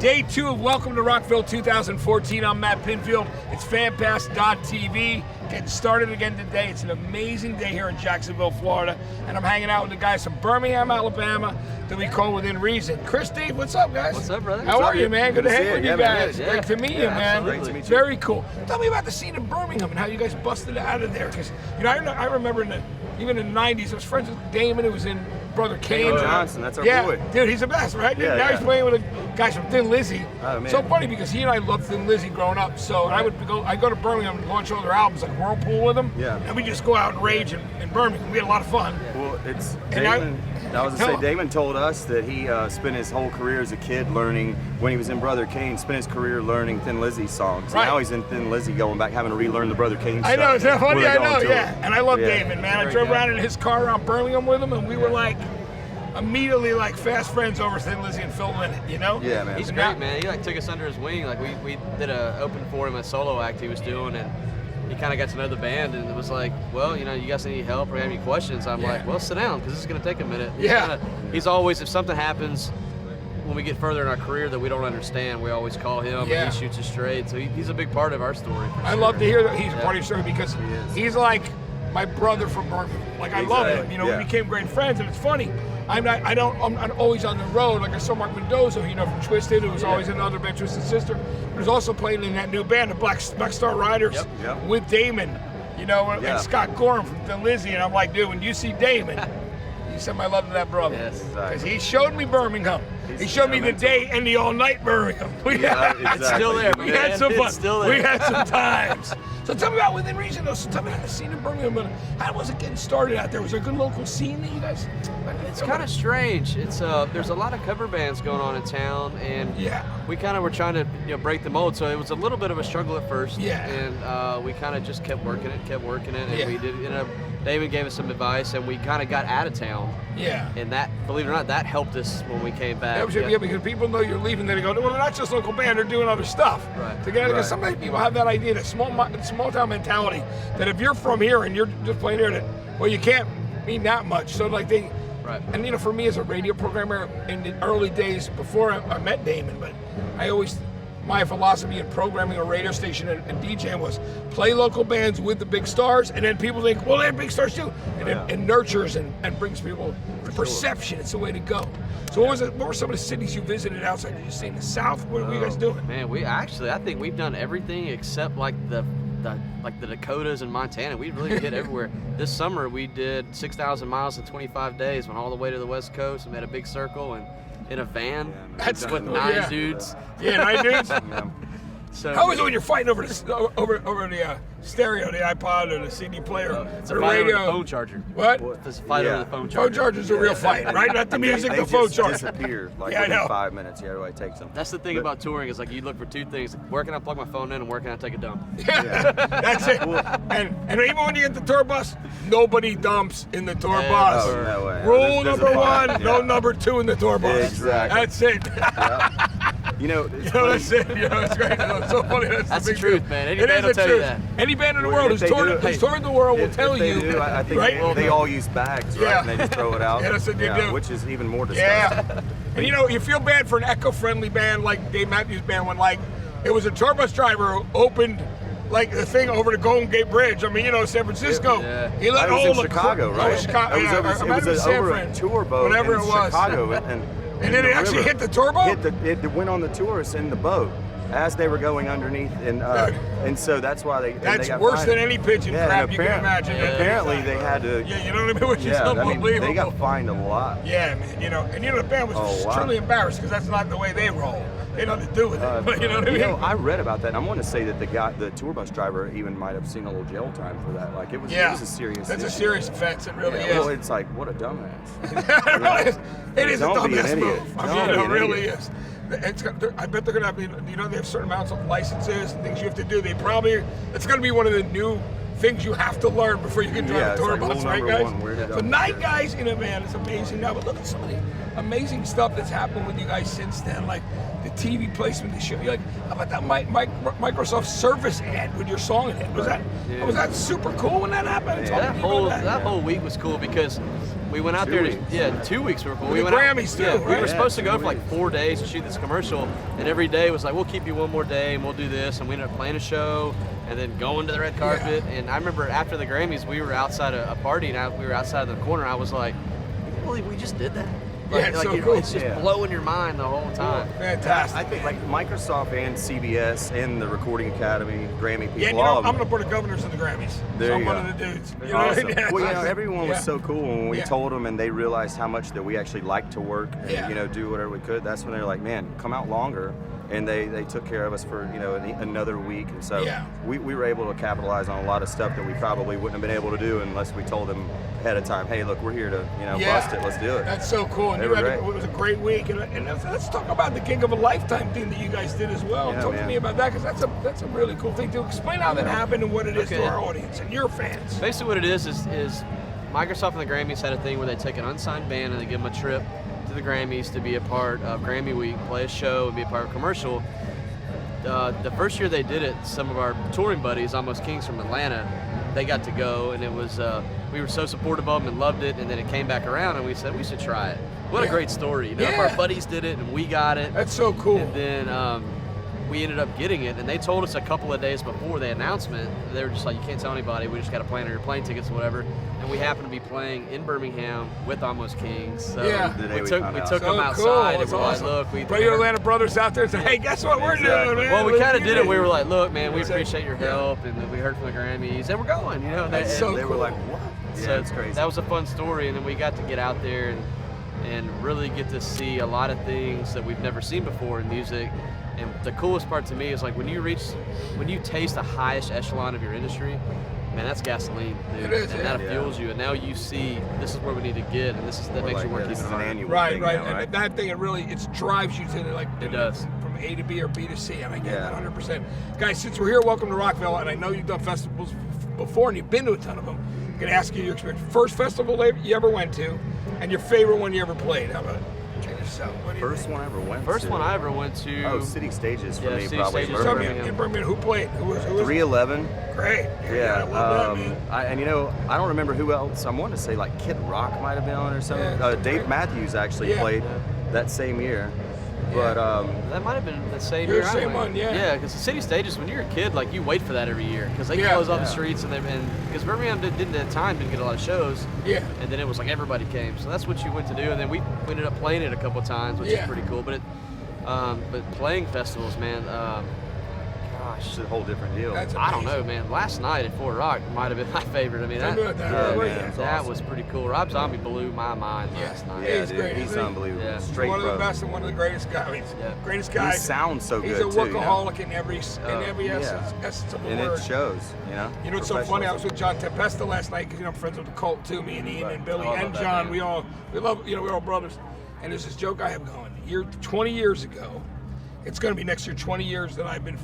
Day 2 of Welcome to Rockville 2014. I'm Matt Pinfield. It's FanPass.tv. Getting started again today. It's an amazing day here in Jacksonville, Florida. And I'm hanging out with the guys from Birmingham, Alabama that we call Within Reason. Chris, Dave, what's up, guys? What's up, brother? How are you, man? Good to hang with you guys. Yeah. Great to meet you, man. Great to meet you. Very cool. Tell me about the scene in Birmingham and how you guys busted out of there. Because, I remember even in the 90s, I was friends with Damon, who was in Brother Kane. Damon Johnson, that's our boy. Dude, he's the best, right? Yeah, now he's playing with the guys from Thin Lizzy. Oh, man. So funny because he and I loved Thin Lizzy growing up. So I'd go to Birmingham and launch all their albums, like Whirlpool with them. Yeah. And we just go out and rage in Birmingham. We had a lot of fun. Well, it's And Damon. I was gonna say, Damon told us that he spent his whole career as a kid learning, when he was in Brother Kane, spent his career learning Thin Lizzy songs. Right. Now he's in Thin Lizzy going back, having to relearn the Brother Kane stuff. I know, it's that funny? before I they go know, on tour. yeah. And I love Yeah. Damon, man. I Great drove guy. around in his car around Birmingham with him, and we were like immediately like fast friends over Thin Lizzy and Phil Lynott, you know? Yeah, man. He's And great, now- man. He took us under his wing. We did a open for him, a solo act he was doing, and he kind of got to know the band, and it was like, well, you guys need help or have any questions? I'm like, well, sit down, because this is going to take a minute. He's always, if something happens when we get further in our career that we don't understand, we always call him, and he shoots us straight. So he's a big part of our story. I love to hear that he's a part of your story because is. he's like my brother from Birmingham. Like I love him. Exactly. We became great friends, and it's funny. I'm always on the road. Like I saw Mark Mendoza, from Twisted, who was always in another band, Twisted Sister, but was also playing in that new band, the Black Star Riders, with Damon. And Scott Gorham from Thin Lizzy, and I'm like, dude, when you see Damon, you send my love to that brother. Yes, because he showed me Birmingham. He showed me the day and the all-night Birmingham. It's still there, man. We had some fun. It's still there. We had some times. So tell me about Within Reason, though. So tell me about the scene in Birmingham. How was it getting started out there? Was there a good local scene that you guys? It's kind of strange. It's there's a lot of cover bands going on in town, and we kind of were trying to break the mold. So it was a little bit of a struggle at first. And we kind of just kept working it, and we did. David gave us some advice, and we kind of got out of town. Yeah. And that, believe it or not, that helped us when we came back. Because people know you're leaving, then they go, well, they're not just local band, they're doing other stuff. Right. Together, because sometimes people have that idea, that small town mentality, that if you're from here and you're just playing here, that, well, you can't mean that much. So like they, and for me as a radio programmer in the early days before I met Damon, but my philosophy in programming a radio station and DJing was play local bands with the big stars, and then people think, well, they're big stars too, and it nurtures and brings people to perception. It's the way to go. So what were some of the cities you visited outside? Did you stay in the South? What were you guys doing? Man, I think we've done everything except like the Dakotas and Montana. We really hit everywhere. This summer we did 6,000 miles in 25 days, went all the way to the West Coast and made a big circle and in a van with 9 dudes. Yeah, 9 dudes. So how is it when you're fighting over the stereo, the iPod, or the CD player, it's the a fight radio? over the phone charger. What? It's a fight over the phone charger. Phone charger's a real fight, right? Not the music, the phone just charger. disappear within 5 minutes. Everybody takes them. That's the thing about touring, is like you look for 2 things: where can I plug my phone in, and where can I take a dump? That's it. And even when you get the tour bus, nobody dumps in the tour bus. Oh, no way. Rule number 1: no number 2 in the tour bus. Exactly. That's it. That's it. It's great. It's so funny. That's the truth, man. Any band will tell you that. Any band in the world who's toured the world will tell you. I think they all use bags, right? And they just throw it out. That's what they do. Which is even more disgusting. And you feel bad for an eco-friendly band like Dave Matthews Band when it was a tour bus driver who opened the thing over the Golden Gate Bridge. San Francisco. He let all in Chicago, right? Chicago. It was over a tour boat whatever in it was. Chicago, and then it actually hit the tour boat? It went on the tourists in the boat as they were going underneath, and so that's why they got worse fined. than any pigeon crap you can imagine. Apparently they had to. Yeah, you know what I mean? Which is unbelievable. They got fined a lot. Yeah, man. The band was truly embarrassed because that's not the way they roll. They had nothing to do with it. But you know what I mean? I read about that, and I want to say that the tour bus driver even might have seen a little jail time for that. It was a serious. That's a serious offense. It really is. Well, it's like, what a dumbass. It is a Don't be an dumbass idiot. move. It really is. I bet they're going to have, they have certain amounts of licenses and things you have to do. It's going to be one of the new things you have to learn before you can drive a tour it's like bus, rule right, number guys? one, where to go. So 9 guys in a van is amazing now, but look at some of the amazing stuff that's happened with you guys since then, like the TV placement, the show. Like, how about that Microsoft Surface ad with your song in it? Was that super cool when that happened? That whole week was cool because we went out 2 there. weeks. 2 weeks were cool. With We the went Grammys too, We right? were supposed to go 2 for like 4 days to shoot this commercial, and every day was like, we'll keep you one more day and we'll do this, and we ended up playing a show and then going to the red carpet. And I remember after the Grammys, we were outside a party, and we were outside the corner. I was like, can you believe we just did that? It's so cool. It's just blowing your mind the whole time. Fantastic. I think like Microsoft and CBS and the Recording Academy, Grammy people. Yeah, and I'm on the board of governors of the Grammys. There so I'm you one go. of the dudes. You know Awesome. what I mean? Well, everyone was so cool when we Yeah. told them, and they realized how much that we actually liked to work and Yeah. do whatever we could. That's when they were like, man, come out longer. And they took care of us for another week, and so we were able to capitalize on a lot of stuff that we probably wouldn't have been able to do unless we told them ahead of time, hey, look, we're here to bust it, let's do it. That's so cool. And it was a great week. And let's talk about the Gig of a Lifetime thing that you guys did as well. Yeah, talk to me about that, because that's a really cool thing to explain how that happened and what it is to our audience and your fans. Basically, what it is Microsoft and the Grammys had a thing where they take an unsigned band and they give them a trip to the Grammys to be a part of Grammy Week, play a show, and be a part of a commercial. The first year they did it, some of our touring buddies, Almost Kings from Atlanta, they got to go, and it was we were so supportive of them and loved it, and then it came back around, and we said we should try it. What a great story! If our buddies did it and we got it, that's so cool. And then we ended up getting it, and they told us a couple of days before the announcement, they were just like, you can't tell anybody, we just got to plan your plane tickets or whatever. And we happened to be playing in Birmingham with Almost Kings. So we took them outside and we're like, look, brought your Atlanta brothers out there and said, hey, guess what we're doing, man? Well, we kind of did it. We were like, look, man, we appreciate your help, and we heard from the Grammys, and we're going, That's so they cool. were like, what? So Yeah, it's crazy. that was a fun story, and then we got to get out there and really get to see a lot of things that we've never seen before in music. And the coolest part to me is like when you taste the highest echelon of your industry, man, that's gasoline, dude. It is, and that fuels you. And now you see this is where we need to get, and that makes you work even harder. Right. And that thing, it drives you to it does. From A to B or B to C, and I get that 100%. Guys, since we're here, welcome to Rockville, and I know you've done festivals before, and you've been to a ton of them. I'm gonna ask you your experience. First festival you ever went to, and your favorite one you ever played. How about it? First one I ever went to. First one I ever went to. Oh, City Stages for me, City probably. Stages Birmingham. In Birmingham, who played? Who was 311. Great. Yeah. I love that, man. I don't remember who else. I wanted to say like Kid Rock might have been on or something. Yeah. Dave Matthews actually played that same year. But that might have been the same Your year. same I one, went. Yeah, because the City Stages, when you're a kid, like you wait for that every year because they close off the streets and because Birmingham didn't at the time didn't get a lot of shows. Yeah. And then it was like everybody came, so that's what you went to do. And then we ended up playing it a couple of times, which is pretty cool. But but playing festivals, man. Gosh, it's a whole different deal. I don't know, man. Last night at Fort Rock might have been my favorite. I mean, that was pretty cool. Rob Zombie blew my mind last night. Yeah, he's great. He's unbelievable. Yeah. Straight one of the pro. best and one of the greatest guys. Greatest guy. He sounds so He's good a workaholic in every essence of the and word. it shows, You know, it's so funny. I was with John Tempesta last night because I'm friends with the Cult too. Me and Ian and Billy and John. We love. We're all brothers. And there's this joke I have going. 20 years ago, it's going to be next year. 20 years that I've been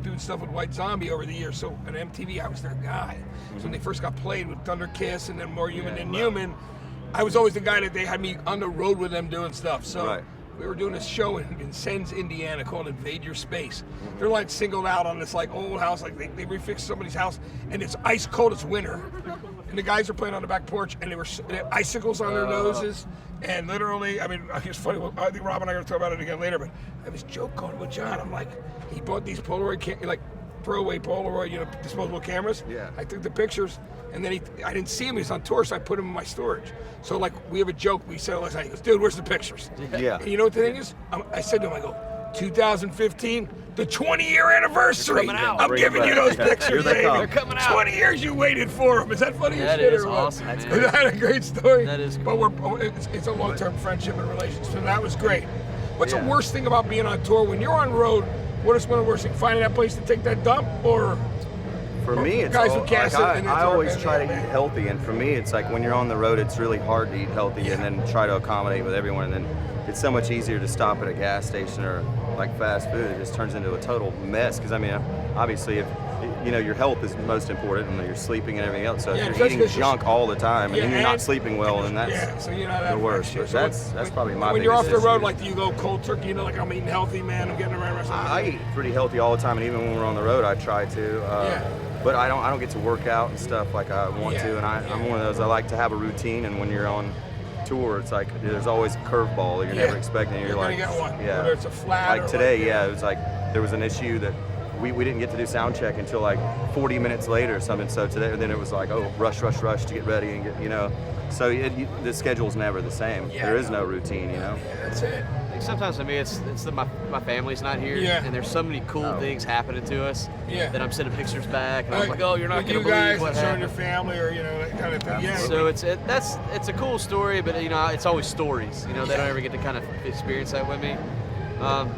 doing stuff with White Zombie over the years. So at MTV, I was their guy. So when they first got played with Thunder Kiss and then More Human Than Human, I was always the guy that they had me on the road with them doing stuff. So we were doing a show in Sens, Indiana called Invade Your Space. They're like singled out on this like old house, like they refixed somebody's house, and it's ice cold, it's winter. And the guys are playing on the back porch, and they had icicles on their noses. And literally, I mean, it's funny. I think Rob and I are going to talk about it again later. But I have this joke going with John. I'm like, he bought these Polaroid, throwaway Polaroid, disposable cameras. Yeah. I took the pictures, and then I didn't see him. He was on tour, so I put him in my storage. So we have a joke. We said last night. He goes, "Dude, where's the pictures?" Yeah. And you know what the thing is? I said to him, I go, 2015, the 20-year anniversary. I'm giving you those pictures, baby. They're coming out. 20 years you waited for them. Is that funny? That is awesome, man. Isn't that a great story? That is cool. But it's a long-term friendship and relationship, so that was great. What's the worst thing about being on tour? When you're on road, what is one of the worst things? Finding that place to take that dump, or? For me, it's guys who can't sit and I always try to eat healthy, and for me, it's like when you're on the road, it's really hard to eat healthy and then try to accommodate with everyone, and then it's so much easier to stop at a gas station or like fast food. It just turns into a total mess because I mean, obviously, if you know, your health is most important, and you're sleeping and everything else. So if you're eating junk all the time, and then you're not sleeping well, and that's so you're not the worst. So that's probably my when you're off biggest the road, issue. like, do you go cold turkey? You know, like, I'm eating healthy, man. I'm getting around. I eat pretty healthy all the time, and even when we're on the road, I try to. But I don't get to work out and stuff like I want to, and I'm one of those. I like to have a routine, and when you're on tour, it's like there's always a curveball that you're never expecting. You're like, gonna get one. Whether it's a flat. Like today, it was like there was an issue that we didn't get to do sound check until like 40 minutes later or something. So today, then it was like, oh, rush to get ready and get, you know. So the schedule's never the same. There is no routine, you know. That's it. Sometimes for me, it's that my family's not here, and there's so many cool things happening to us that I'm sending pictures back, and I'm like, oh, you're not gonna believe what happened. Showing your family, or, you know, that kind of thing. So it's a cool story, but, you know, it's always stories. You know, they don't ever get to kind of experience that with me.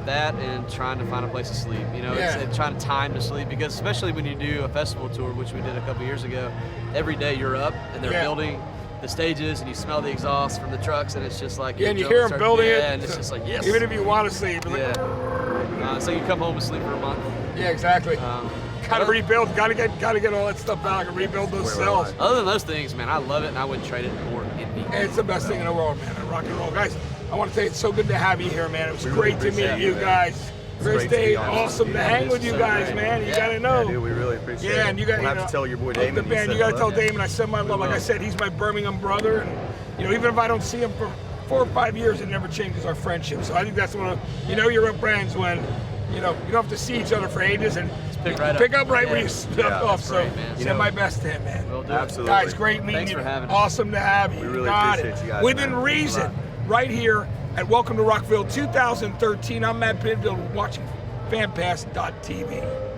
That and trying to find a place to sleep. You know, it's trying to time to sleep, because especially when you do a festival tour, which we did a couple years ago, every day you're up and they're building the stages, and you smell the exhaust from the trucks, and it's just like and you hear them building it, and it's just like, yes. Even if you want to sleep, so you come home and sleep for a month. Yeah, exactly. Gotta rebuild. Gotta get all that stuff back and rebuild those cells. Other than those things, man, I love it, and I wouldn't trade it for anything. It's the best thing in the world, man. Rock and roll, guys. I want to say it's so good to have you here, man. It was great to meet you guys. Great day, awesome to hang with you guys, man. You gotta know. Yeah, dude, we really appreciate it. Yeah, and you gotta have to tell your boy Damon. The band, you gotta tell Damon I send my love. Like I said, he's my Birmingham brother, and, you know, even if I don't see him for 4 or 5 years, it never changes our friendship. So I think that's one of, you know, you're friends when, you know, you don't have to see each other for ages, and pick up right where you left off. So send my best to him, man. We'll do Absolutely. Guys, great meeting Thanks you. For having us. Awesome to have you. We really appreciate you guys. Within reason, right here at Welcome to Rockville 2013. I'm Matt Pinfield, watching fanpass.tv.